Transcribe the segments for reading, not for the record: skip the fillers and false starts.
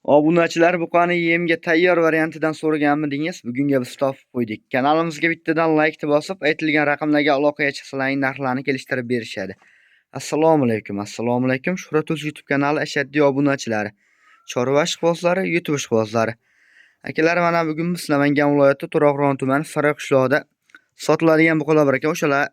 Obunachilar buqani yemga tayyor variantidan so'raganmidingiz? Bugunga biz topib qo'ydik. Kanalimizga bittadan like bosib, aytilgan raqamlarga aloqaga chiqsalaring narxlarni kelishtirib berishadi. Assalomu alaykum. Assalomu alaykum. Shuhrat Uz YouTube kanali ashaddiy obunachilari, chorva ishqibozlari, YouTube ishqibozlari. Akalar, mana bugun biz Namangan viloyati To'raqo'rg'on tumani Sariq qishlog'ida sotiladigan buqalar bor ekan. O'shalar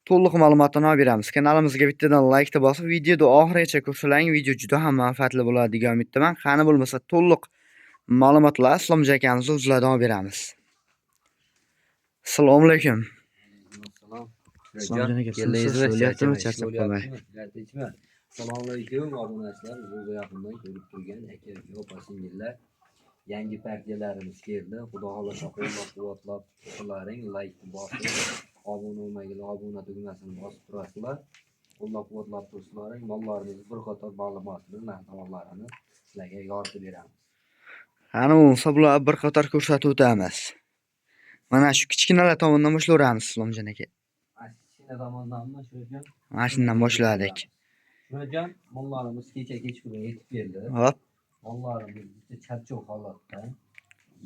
to'liq ma'lumotni olib beramiz. Kanalimizga bittadan like bosib, videoni oxirigacha ko'rsalaring, video juda ham manfaatli bo'ladi degan umiddaman. Qani bo'lmasa to'liq ma'lumotlar Islomjon akamizning o'zlaridan olib beramiz. Assalomu alaykum. Islomjon aka, so'zlayaptimi? Charchab qolmay. Assalomu alaykum obunachilar, o'zi yaqindan ko'rib turgan aka, opa-singillar. Yangi partiyalarimiz keldi. Xudo xolasa qo'llab-quvvatlab turlaring, like bosib, obuna bo'lmagan obuna tugmasini bosib turasizlar. Qo'llab-quvvatlab turlaring, mollarimiz bir qator ma'lumotlarni, narxlarini sizlarga yoritib beramiz. Qani bo'lsa bular bir qator ko'rsatib o'tamiz. Mana shu kichkinalar tomonidan boshlayveramiz Islomjon aka. Kichkina tomondanmi Shuhratjon? Mana shundan boshladik. Shuhratjon, mollarimiz kechqurun yetib keldi. Hop. Mollarimiz juda charchoq holatda.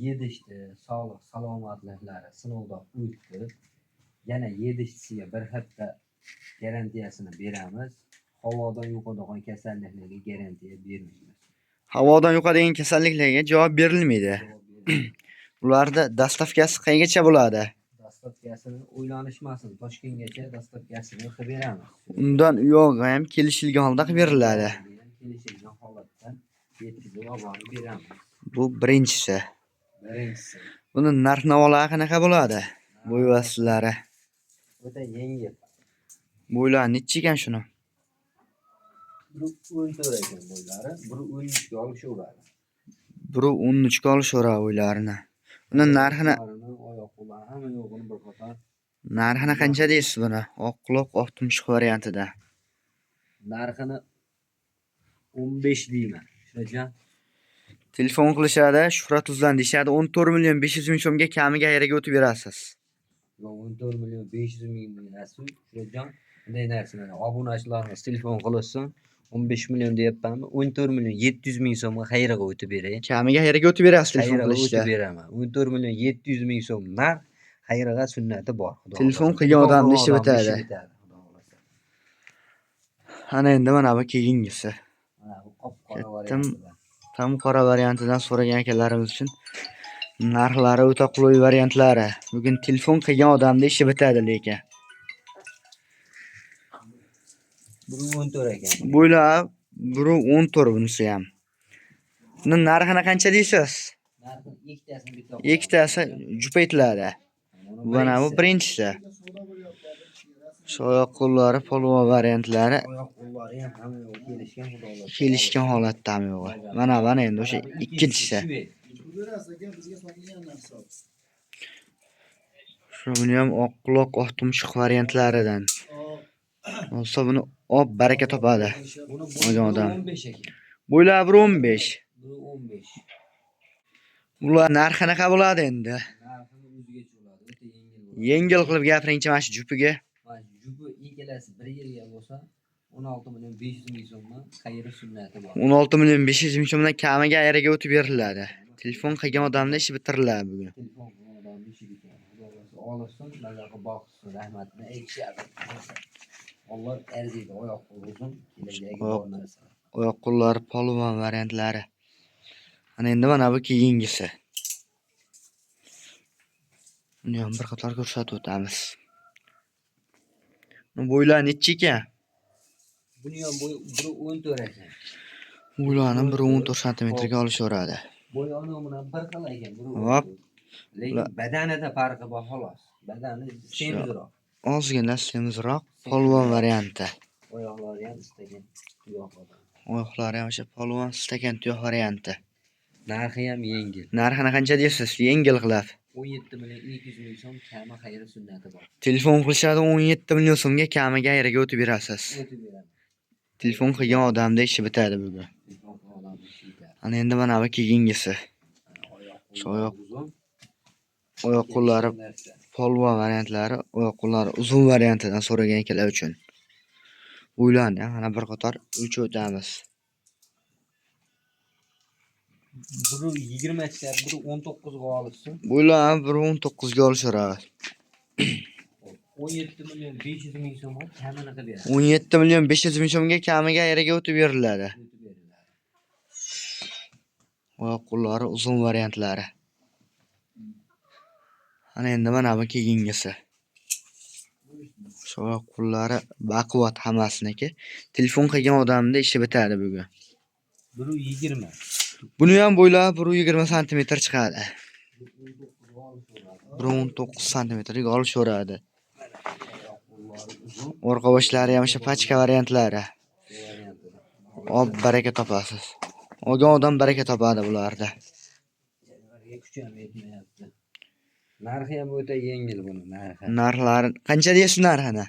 Yedishdi, sog'lik, salomatliklari sinovdan o'tdi. Yana yedishisiga bir hafta garantiyasini beramiz. Havodan yuqadigan kasalliklarga garantiya bermaymiz. Havodan yuqadigan kasalliklarga javob berilmaydi. Ularda dastavkasi qayergacha bo'ladi? Dastavkasini o'ylanishmasin, Toshkentgacha dastavkasini qilib beramiz. Undan u yog'i ham kelishilgan holda qilib beriladi. Kelishilgan holatdan yetkazib olib beramiz. Bu birinchisi. Buni narx-navolari qanaqa bo'ladi? Bo'y vaslari. O'ta yengil. Bo'ylari necha ekan shuni? Bu 14 ekan bo'ylari, biri 13 ga olishaveradi. Biri 13 ga olishaveradi bo'ylarini. Uni narxini oyoq-qo'llari hamma yo'g'ini bir qator. Narxini qancha deysiz buni? Oq quloq, oq tumshuq variantida. Narxini 15 deyman. Shuhratjon. Telefon qilishadi, Shuhrat Uzdan deyshadi, 14 million 500 ming so'mga kamiga qayerga o'tib berasiz? 14 million 500 ming deyapsiz. Shuhratjon, bunday narsani obunachilarimiz telefon qilsin. 15 million deyapmanmi? 14 million 700 ming so'mga qayerga o'tib beray? Kamiga qayerga o'tib berasiz telefon qilishda? O'tib beraman. 14 million 700 ming so'm narx, qayerga sunnati bor. Telefon qilgan odamning ishi bitadi. Ana endi mana bu keyingisi. Mana bu qop-qora variantida. Tam qora variantidan so'ragan akalarimiz uchun narxlari o'ta qulay variantlari. Bugun telefon qilgan odamning ishi bitadi lekin. Biri 14 ekan. Bo'ylar biri 14 bunisi ham. Buni narxini qancha deysiz? Narxi ikkitasini bitta. Ikkitasi jupaytiladi. Mana bu birinchisi. Shu oyoq qo'llari polvon variantlari. Oyoq qo'llari ham hamma kelishgan xudolar. Kelishgan holatda ham yo'q. Mana endi o'sha ikkinchisi. Shu buni ham oq quloq, oq tumshuq variantlaridan. Olsa buni baraka topadi. Olgan odam. 15 ekan. Bo'ylar 15. 15. Bular narxi qanaqa bo'ladi endi? Narxini o'zigacha bo'ladi. O'ta yengil. Yengil qilib gapiringchi mana shu jupiga. Mana jupi egalasi 1 yilga bo'lsa 16 million 500 ming so'mga qayeri sunnati bor. 16 million 500 ming so'mdan kamiga ayriga o'tib beriladi. Telefon qilgan odamning ishi bitiriladi bugun. Telefon qilgan odamning ishi bitadi. Xudo olsin, nazarga boqsin, rahmatini aytishadi. Alloh arziydi, oyoq qo'l uzun, kelajagi bor narsa. Oyoq qo'llari polvon variantlari. Ana endi mana bu keyingisi. Buni ham bir qator ko'rsatib o'tamiz. Bo'ylar necha ekan? Buni ham bo'yi 14 ekan. Bo'ylarni 14 sm ga olishaveradi. Bo'yoni bilan bir xil ekan. Hop. Lekin badanida farqi bor xolos. Badani semizroq. Ozgina semizroq polvon varianti. Oyoqlari ham istagan tuyoq. Oyoqlari ham o'sha polvon istagan tuyoq varianti. Narxi ham yengil. Narxini qancha deysiz? Yengil qilib. 17 million 200 ming so'm kami xayri sunnati bor. Telefon qilishadi, 17 million so'mga kamiga ayriga o'tib berasiz. O'tib beraman. Telefon qilgan odamning ishi bitadi bugun. Ana endi mana bu keyingisi. Shu oyoq qo'llari polvon variantlari, oyoq qo'llari uzun variantidan so'ragan akalar uchun. Bo'ylarni mana bir qator o'lchab o'tamiz. Biri 20 çıkar, biri 19 ga alırsın. Bular 1.19 ga oluşaradi. 17 milyon 500 ming so'mga kamini qilib beradi. 17 million 500 ming so'mga kamiga ayriga o'tib beriladi. O'tib beriladi. Oyoq qo'llari uzun variantlari. Ana endi mana bu keyingisi. Shu oyoq qo'llari baquvvat hammasiniki. Telefon qilgan odamda ishi bitadi bugun. Biri 20. Buni ham bo'ylab 120 sm chiqadi. 19 sm ga olishaveradi. Orqa boshlari ham o'sha pachka variantlari. Ob baraka topasiz. Olgan odam baraka topadi bularda. Kuchi ham yetmayapti. Narxi ham o'ta yengil buni narxi. Narxlari qancha deysiz narxini?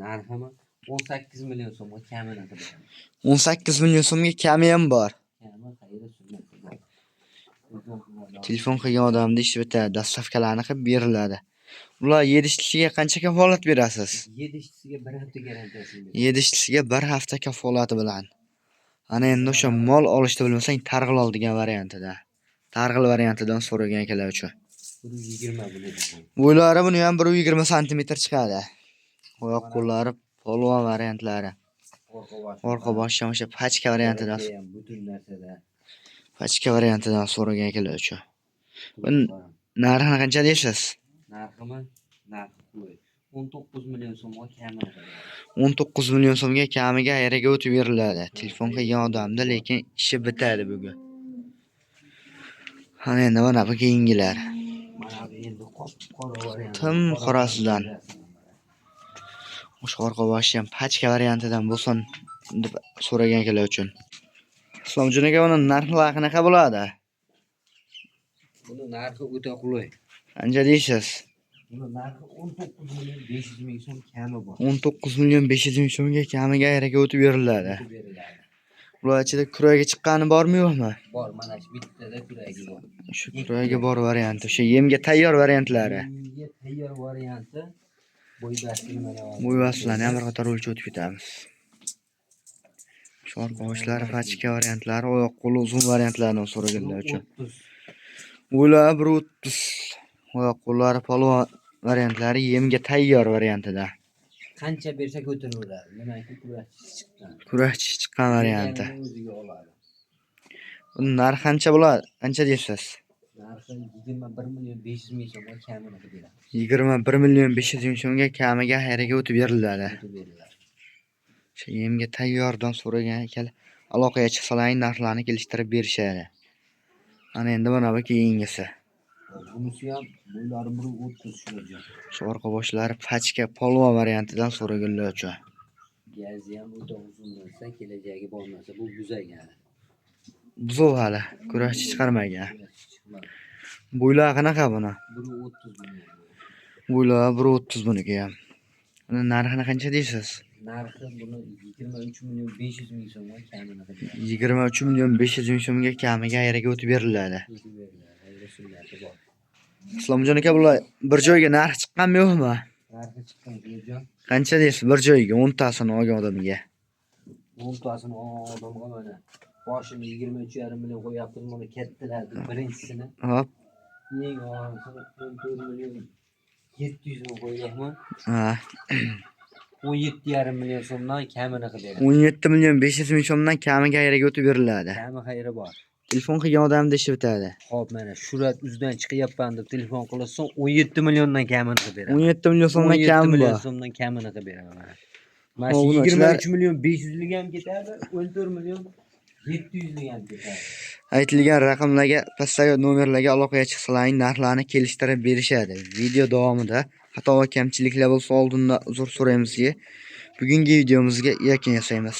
Narximi 18 million so'mga kamini qilib beradi. 18 million so'mga kami ham bor. Kami qayerda sunnati bor. Telefon qilgan odamda ish bitadi, dastavkalarni qilib beriladi. Ular yedishlisiga qancha kafolat berasiz? 7 ishchisiga 1 hafta garantiyasi bor. Yedishlisiga 1 hafta kafolati bilan. Ana endi o'sha mol olishni bilmasang targ'il ol degan variantida. Targ'il variantidan so'ragan akalar uchun. 120 bo'ladi. Bo'ylari buni ham 120 sm chiqadi. Oyoq qo'llari polvon variantlari. Orqa boshi ham o'sha pachka variantidan. Butun narsada. Pachka variantidan so'ragan akalar uchun. Buni narxini qancha deysiz? Narximi? Narxi qo'y. 19 million so'mga kamini qiladi. 19 million so'mga kamiga ayriga o'tib beriladi. Telefon qilgan odamda, lekin ishi bitadi bugun. Ana endi mana bu keyingilar. Mana bu endi qora variant. Tim qorasidan. O'sha orqa boshi ham pachka variantidan bo'lsin deb so'ragan akalar uchun. Islomjon aka, buni narxlari qanaqa bo'ladi? Buni narxi o'ta qulay. Qancha deysiz? Buni narxi 19 million 500 ming so'm kami bor. 19 million 500 ming so'mga kamiga ayriga o'tib beriladi. O'tib beriladi. Ular ichida kuragi chiqqani bormi yo'qmi? Bor, mana shu bittada kuragi bor. Shu kuragi bor varianti, o'sha yemga tayyor variantlari. Menga tayyor varianti bo'ybastini mana hozir. Bo'ybastlarni ham bir qator o'lchab o'tib ketamiz. Shu orqa boshlari pachka variantlari, oyoq qo'li uzun variantlardan so'raganlar uchun. Ular 130. Oyoq qo'llari polvon variantlari yemga tayyor variantida. Qancha bersa ko'taraveradi. Nimaiki kurashchi chiqqan. Kurashchi chiqqan varianti. O'ziga oladi. Buni narxi qancha bo'ladi? Qancha deysiz? Narxi 21 million 500 ming so'mga kamini qilib beradi. 21 million 500 ming so'mga kamiga ayriga o'tib beriladi. O'tib beriladi. O'sha yemga tayyordan so'ragan akalar aloqaga chiqsalar narxlarni kelishtirib berishadi. Ana endi mana bu keyingisi. Bunisi ham bo'ylari 130 shuncha. Shu orqa boshlari pachka polvon variantidan so'raganlar uchun. Gazi ham o'ta uzun bo'lsa, kelajagi bo'lmasa bu buzagani. Buzuq hali, kurashchi chiqarmagan. Bo'ylari qanaqa buni? 130 million. Bo'ylari 130 buniki ham. Uni narxini qancha deysiz? Narxi buni 23 million 500 ming so'mga kamini qilib beradi. 23 million 500 ming so'mga kamiga ayriga o'tib beriladi. O'tib beriladi. Ayri sunnati bor. Islomjon aka, bular bir joyga narx chiqqanmi yo'qmi? Narxi chiqqan jo'jon. Qancha deysiz bir joyga 10 tasini olgan odamga? 10 tasini odamga mana boshini 23,5 million qo'yapmiz, buni kattalarni birinchisini. Hop. Eng og'irisini 14 million 700 ming qo'yyapman. Ha. 17,5 million so'mdan kamini qilib beradi. 17 million 500 ming so'mdan kamiga ayriga o'tib beriladi. Kami xayri bor. Telefon qilgan odamda ishi bitadi. Xo'p, mana surat uzdan chiqyapman deb telefon qilasan 17 milliondan kamini qilib beradi. 17 million so'mdan 17 kami million bor. so'mdan kamini qilib beradi mana. Mana Xo'p, shu bunachilar- 23 million 500 lik ham ketadi, 14 million 700 lik ham ketadi. Aytilgan raqamlarga, pastdagi nomerlarga aloqaga chiqsalaring narxlarni kelishtirib berishadi. Video davomida xato va kamchiliklar bo'lsa oldindan uzr so'raymiz. Bugungi videomizga yakun yasaymiz.